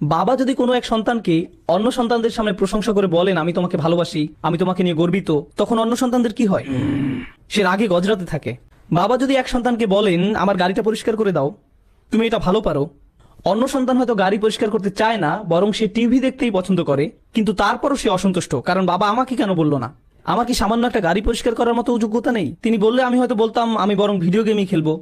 বাবা যদি কোনো এক সন্তানকে অন্য সন্তানদের সামনে প্রশংসা করে বলেন আমি তোমাকে ভালোবাসি, আমি তোমাকে নিয়ে গর্বিত, তখন অন্য সন্তানদের কি হয়? সে রাগে গজরাতে থাকে। বাবা যদি এক সন্তানকে বলেন আমার গাড়িটা পরিষ্কার করে দাও, তুমি এটা ভালো পারো, অন্য সন্তান হয়তো গাড়ি পরিষ্কার করতে চায় না, বরং সে টিভি দেখতেই পছন্দ করে, কিন্তু তারপরও সে অসন্তুষ্ট, কারণ বাবা আমাকে কেন বললো না? আমার কি সামান্য একটা গাড়ি পরিষ্কার করার মতো যোগ্যতা নেই? তিনি বললে আমি হয়তো বলতাম আমি বরং ভিডিও গেমই খেলবো,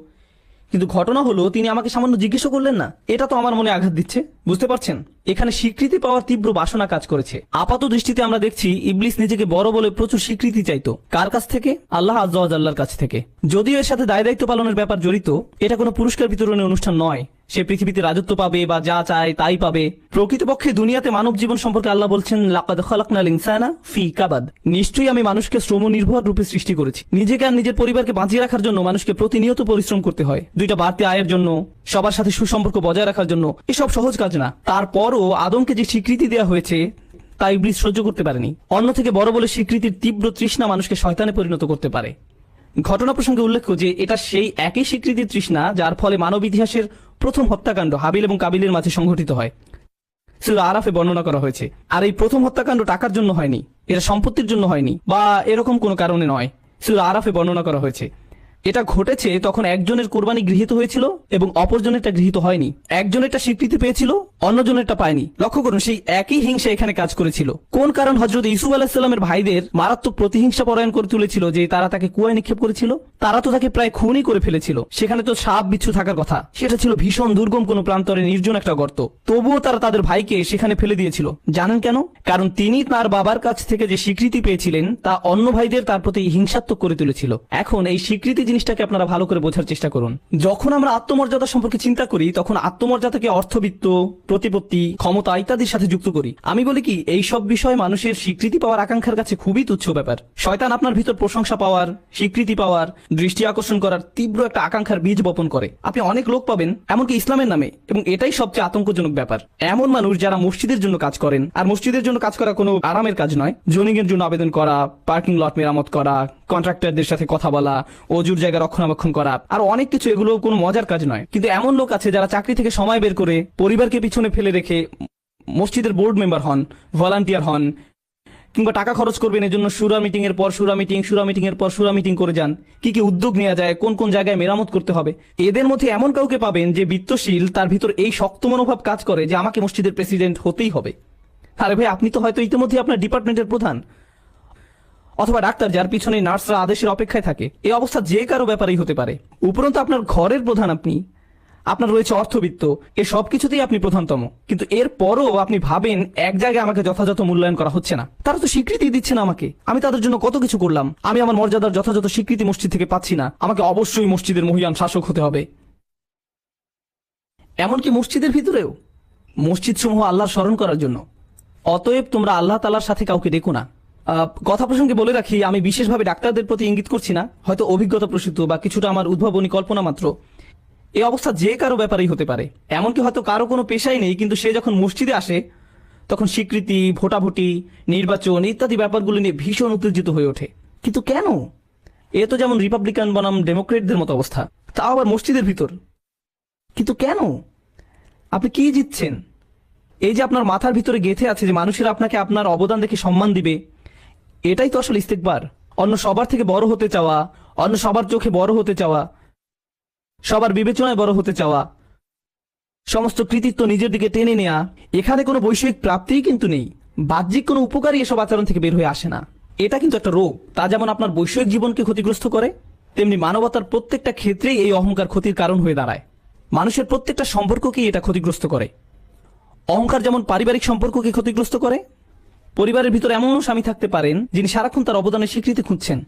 কিন্তু ঘটনা হলো তিনি আমাকে সামান্য জিজ্ঞেসও করলেন না। এটা তো আমার মনে আঘাত দিচ্ছে, বুঝতে পারছেন? এখানে স্বীকৃতি পাওয়ার তীব্র বাসনা কাজ করেছে। আপাত দৃষ্টিতে আমরা দেখছি ইবলিস নিজেকে বড় বলে প্রচুর স্বীকৃতি চাইতো। কার কাছ থেকে? আল্লাহ আজ্জা ওয়া জাল্লার কাছ থেকে। যদিও এর সাথে দায় দায়িত্ব পালনের ব্যাপার জড়িত, এটা কোনো পুরস্কার বিতরণের অনুষ্ঠান নয়। সে পৃথিবীতে রাজত্ব পাবে বা যা চায় তাই পাবে। প্রকৃতপক্ষে দুনিয়াতে মানব জীবন সম্পর্কে আল্লাহ বলছেন লাকাদ খালাকনাল ইনসানা ফি কাবাদ, নিশ্চয়ই আমি মানুষকে শ্রম নির্ভর রূপে সৃষ্টি করেছি। নিজেকে আর নিজের পরিবারকে বাঁচিয়ে রাখার জন্য মানুষকে প্রতিনিয়ত পরিশ্রম করতে হয়, দুইটা বাড়তি আয়ের জন্য, সবার সাথে সুসম্পর্ক বজায় রাখার জন্য। এসব সহজ কাজ না। তারপরও আদমকে যে স্বীকৃতি দেওয়া হয়েছে তা ইবলিস সহ্য করতে পারেনি। অন্য থেকে বড় বলে স্বীকৃতির তীব্র তৃষ্ণা মানুষকে শয়তানে পরিণত করতে পারে। ঘটনা প্রসঙ্গে উল্লেখ্য যে এটা সেই একই স্বীকৃতির তৃষ্ণা যার ফলে মানব ইতিহাসের প্রথম হত্যাকাণ্ড হাবিল এবং কাবিলের মাঝে সংঘটিত হয়, সূরা আরাফে বর্ণনা করা হয়েছে। আর এই প্রথম হত্যাকাণ্ড টাকার জন্য হয়নি, এটা সম্পত্তির জন্য হয়নি, বা এরকম কোনো কারণে নয়। সূরা আরাফে বর্ণনা করা হয়েছে এটা ঘটেছে তখন একজনের কোরবানি গৃহীত হয়েছিল এবং অপরজনেরটা গৃহীত হয়নি। একজনেরটা স্বীকৃতি পেয়েছিল, অন্যজনেরটা পায়নি। লক্ষ্য করুন, সেই একই হিংসা এখানে কাজ করেছিল। কোন কারণ হযরত ইউসুফ আলাইহিস সালামের ভাইদের মারাত্মক প্রতিহিংসা পরায়ণ করে তুলেছিল যে তারা তাকে কুয়ায় নিক্ষেপ করেছিল? তারা তো তাকে প্রায় খুনই করে ফেলেছিল। সেখানে তো সাপ বিচ্ছু থাকার কথা, সেটা ছিল ভীষণ দুর্গম কোনো প্রান্তরে নির্জন একটা গর্ত। তবুও তারা তাদের ভাইকে সেখানে ফেলে দিয়েছিল। জানেন কেন? কারণ তিনি তার বাবার কাছ থেকে যে স্বীকৃতি পেয়েছিলেন তা অন্য ভাইদের তার প্রতি হিংসাত্মক করে তুলেছিল। এখন এই স্বীকৃতি জিনিসটাকে আপনারা ভালো করে বোঝার চেষ্টা করুন। যখন আমরা আত্মমর্যাদা সম্পর্কে চিন্তা করি তখন আত্মমর্যাদাকে অর্থবিত্ত, প্রতিপত্তি, ক্ষমতা ইত্যাদির সাথে যুক্ত করি। আমি বলি কি এই সব বিষয় মানুষের স্বীকৃতি পাওয়ার আকাঙ্ক্ষার কাছে খুবই তুচ্ছ ব্যাপার। শয়তান আপনার ভিতর প্রশংসা পাওয়ার, স্বীকৃতি পাওয়ার, দৃষ্টি আকর্ষণ করার তীব্র একটা আকাঙ্ক্ষার বীজ বপন করে। আপনি অনেক লোক পাবেন এমনকি ইসলামের নামে, এবং এটাই সবচেয়ে আতঙ্কজনক ব্যাপার, এমন মানুষ যারা মসজিদের জন্য কাজ করেন। আর মসজিদের জন্য কাজ করা কোনো আরামের কাজ নয়। জোনিং এর জন্য আবেদন করা, পার্কিং লট মেরামত করা, কন্ট্রাক্টরদের সাথে কথা বলা, অজুর জায়গা রক্ষণাবেক্ষণ করা, আর অনেক কিছু, এগুলো কোনো মজার কাজ নয়। কিন্তু এমন লোক আছে যারা চাকরি থেকে সময় বের করে পরিবারকে পিছনে ফেলে রেখে মসজিদের বোর্ড মেম্বার হন, ভলান্টিয়ার হন, কিংবা টাকা খরচ করবেন এজন্য সুরা মিটিং এর পর সুরা মিটিং, সুরা মিটিং এর পর সুরা মিটিং করে যান। কি কি উদ্যোগ নেওয়া যায়, কোন কোন জায়গায় মেরামত করতে হবে। এদের মধ্যে এমন কাউকে পাবেন যে বিত্তশীল, তার ভিতর এই শক্ত মনোভাব কাজ করে যে আমাকে মসজিদের প্রেসিডেন্ট হতেই হবে। আরে ভাই, আপনি তো হয়তো ইতিমধ্যে আপনার ডিপার্টমেন্টের প্রধান, অথবা ডাক্তার যার পিছনে নার্সরা আদেশের অপেক্ষায় থাকে। এই অবস্থা যে কারো ব্যাপারেই হতে পারে। উপরন্তু আপনার ঘরের প্রধান আপনি, আপনার রয়েছে অর্থবিত্ত, এ সবকিছুতেই আপনি প্রধানতম, কিন্তু এর পরও আপনি ভাবেন এক জায়গায় আমাকে যথাযথ মূল্যায়ন করা হচ্ছে না। তারা তো স্বীকৃতি দিচ্ছে না আমাকে, আমি তাদের জন্য কত কিছু করলাম, আমি আমার মর্যাদার যথাযথ স্বীকৃতি মসজিদ থেকে পাচ্ছি না, আমাকে অবশ্যই মসজিদের মহিয়ান শাসক হতে হবে। এমনকি মসজিদের ভিতরেও, মসজিদ সমূহ আল্লাহর স্মরণ করার জন্য। অতএব তোমরা আল্লাহ তাআলার সাথে কাউকে ডেকো না। কথা প্রসঙ্গে বলে রাখি, আমি বিশেষভাবে ডাক্তারদের প্রতি ইঙ্গিত করছি না, হয়তো অভিজ্ঞতা প্রসূত বা কিছুটা আমার উদ্ভাবনী কল্পনা মাত্র। এই অবস্থা যে কারো ব্যাপারেই হতে পারে। এমনকি হয়তো কারো কোনো পেশাই নেই, কিন্তু সে যখন মসজিদে আসে তখন স্বীকৃতি, ভোটাভুটি, নির্বাচন ইত্যাদি ব্যাপারগুলো নিয়ে ভীষণ উত্তেজিত হয়ে ওঠে। কিন্তু কেন? এ তো যেমন রিপাবলিকান বনাম ডেমোক্রেটদের মতো অবস্থা, তাও আবার মসজিদের ভিতর। কিন্তু কেন? আপনি কি জিতছেন? এই যে আপনার মাথার ভিতরে গেঁথে আছে যে মানুষের আপনাকে আপনার অবদান দেখে সম্মান দিবে, এটাই তো আসলে ইস্তেকবার। অন্য সবার থেকে বড় হতে চাওয়া, অন্য সবার চোখে বড় হতে চাওয়া, সবার বিবেচনায় বড় হতে চাওয়া, সমস্ত কৃতিত্ব নিজের দিকে টেনে নেয়া। এখানে কোনো বৈষয়িক প্রাপ্তিই কিন্তু নেই, বাহ্যিক কোনো উপকারই এসব আচরণ থেকে বের হয়ে আসে না। এটা কিন্তু একটা রোগ। তা যেমন আপনার বৈষয়িক জীবনকে ক্ষতিগ্রস্ত করে, তেমনি মানবতার প্রত্যেকটা ক্ষেত্রেই এই অহংকার ক্ষতির কারণ হয়ে দাঁড়ায়। মানুষের প্রত্যেকটা সম্পর্ককেই এটা ক্ষতিগ্রস্ত করে। অহংকার যেমন পারিবারিক সম্পর্ককে ক্ষতিগ্রস্ত করে। পরিবারের ভিতরে এমনও স্বামী থাকতে পারেন যিনি সারাক্ষণ তার অবদানের স্বীকৃতি খুঁজছেন।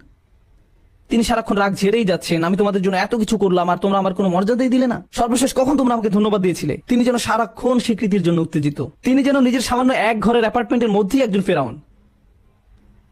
তিনি সারাক্ষণ রাগ ঝেড়েই যাচ্ছেন, আমি তোমাদের জন্য এত কিছু করলাম আর তোমরা আমার কোনো মর্যাদাই দিলে না, সর্বশেষ কখন তোমরা আমাকে ধন্যবাদ দিয়েছিলে। তিনি যেন সারাক্ষণ স্বীকৃতির জন্য উত্তেজিত। তিনি যেন নিজের সামান্য এক ঘরের অ্যাপার্টমেন্টের মধ্যেই একজন ফেরাউন।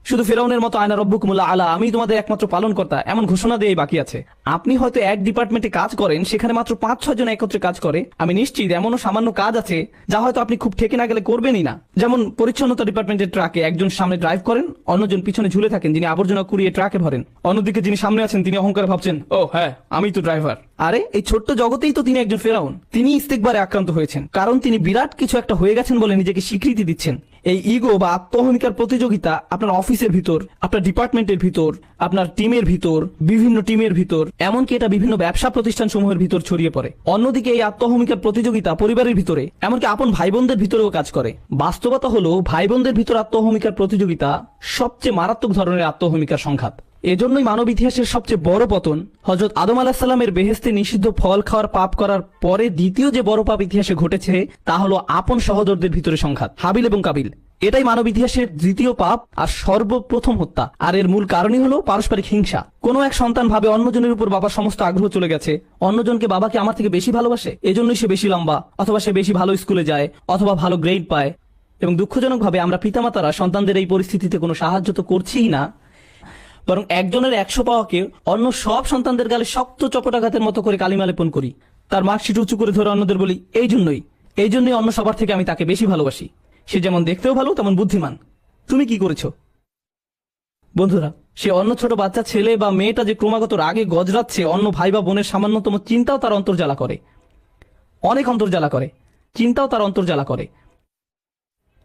শুধু ফেরাউনের মতো আয়না রব্বুকুমুল আলা, আমি তোমাদের একমাত্র পালনকর্তা এমন ঘোষণা দিয়ে বাকি আছে। আপনি হয়তো এক ডিপার্টমেন্টে কাজ করেন, সেখানে মাত্র 5-6 জন একত্রে কাজ করে। আমি নিশ্চিত এমনও সামান্য কাজ আছে যা হয়তো আপনি খুব ঠেকে না গেলে করবেনই না। যেমন পরিচ্ছন্নতা ডিপার্টমেন্টের ট্রাকে একজন সামনে ড্রাইভ করেন, অন্যজন পিছনে ঝুলে থাকেন যিনি আবর্জনা কুড়িয়ে ট্রাকে ভরেন। অন্যদিকে যিনি সামনে আছেন তিনি অহংকারে ভাবছেন, ও হ্যাঁ আমি তো ড্রাইভার। আরে এই ছোট্ট জগতেই তো তিনি একজন ফেরাউন। তিনি ইস্তেকবারে আক্রান্ত হয়েছেন, কারণ তিনি বিরাট কিছু একটা হয়ে গেছেন বলে নিজেকে স্বীকৃতি দিচ্ছেন। এই ইগো বা আত্মহমিকার প্রতিযোগিতা আপনার অফিসের ভিতর, আপনার ডিপার্টমেন্টের ভিতর, আপনার টিমের ভিতর, বিভিন্ন টিমের ভিতর, এমনকি এটা বিভিন্ন ব্যবসা প্রতিষ্ঠান সমূহের ভিতর ছড়িয়ে পড়ে। অন্যদিকে এই আত্মহমিকার প্রতিযোগিতা পরিবারের ভিতরে, এমনকি আপন ভাই বোনদের ভিতরেও কাজ করে। বাস্তবতা হলো ভাই বোনদের ভিতর আত্মহমিকার প্রতিযোগিতা সবচেয়ে মারাত্মক ধরনের আত্মহমিকার সংঘাত। এজন্যই মানব ইতিহাসের সবচেয়ে বড় পতন হযরত আদম আলাইহিস সালামের বেহেশতে নিষিদ্ধ ফল খাওয়ার পাপ করার পরে দ্বিতীয় যে বড় পাপ ইতিহাসে ঘটেছে তা হলো আপন সহোদরদের ভিতরে সংঘাত, হাবিল এবং কাবিল। এটাই মানব ইতিহাসের দ্বিতীয় পাপ আর সর্বপ্রথম হত্যা। আর এর মূল কারণই হলো পারস্পরিক হিংসা। কোনো এক সন্তান ভাবে অন্যজনের উপর বাবার সমস্ত আগ্রহ চলে গেছে, অন্যজনকে বাবাকে আমার থেকে বেশি ভালোবাসে, এজন্যই সে বেশি লম্বা, অথবা সে বেশি ভালো স্কুলে যায়, অথবা ভালো গ্রেড পায়। এবং দুঃখজনকভাবে আমরা পিতামাতারা সন্তানদের এই পরিস্থিতিতে কোনো সাহায্য তো করছিই না, বরং একজনের 100 পাওয়াকে অন্য সব সন্তানদের গালে শক্ত চপটাঘাতের মতো করে কালিমা লেপন করি। তার মার্কশিট উঁচু করে ধরে অন্যদের বলি, এই জন্যই অন্য সবার থেকে আমি তাকে বেশি ভালোবাসি। সে যেমন দেখতেও ভালো তেমন বুদ্ধিমান। তুমি কি করেছো বন্ধুরা? সে অন্য ছোট বাচ্চা ছেলে বা মেয়েটা যে ক্রমাগত রাগে গজরাচ্ছে, অন্য ভাই বা বোনের সামান্যতম চিন্তাও তার অন্তর্জ্বালা করে, অনেক অন্তর্জ্বালা করে, চিন্তাও তার অন্তর্জ্বালা করে।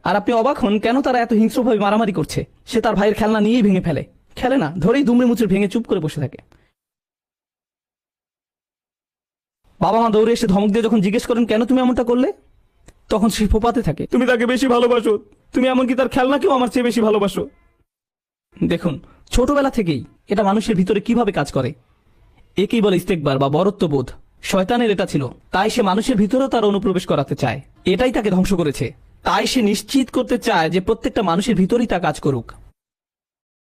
আর আপনি অবাক হন কেন তারা এত হিংস্রভাবে মারামারি করছে। সে তার ভাইয়ের খেলনা নিয়েই ভেঙে ফেলে, খেলে না, ধরেই দুমড়ে মুচড়ে ভেঙে চুপ করে বসে থাকে। বাবা মা দৌড়ে এসে ধমক দিয়ে যখন জিজ্ঞেস করেন কেন তুমি এমনটা করলে, তখন সে ফোপাতে থাকে, তুমি তাকে বেশি ভালোবাসো, তুমি এমনকি তার খেলনাকেও আমার চেয়ে বেশি ভালোবাসো। দেখুন ছোটবেলা থেকেই এটা মানুষের ভিতরে কিভাবে কাজ করে। একেই বলে ইস্তেকবার বা বরত্ববোধ। শয়তানের এটা ছিল, তাই সে মানুষের ভিতরেও তার অনুপ্রবেশ করাতে চায়। এটাই তাকে ধ্বংস করেছে। তাই সে নিশ্চিত করতে চায় যে প্রত্যেকটা মানুষের ভিতরেই তা কাজ করুক।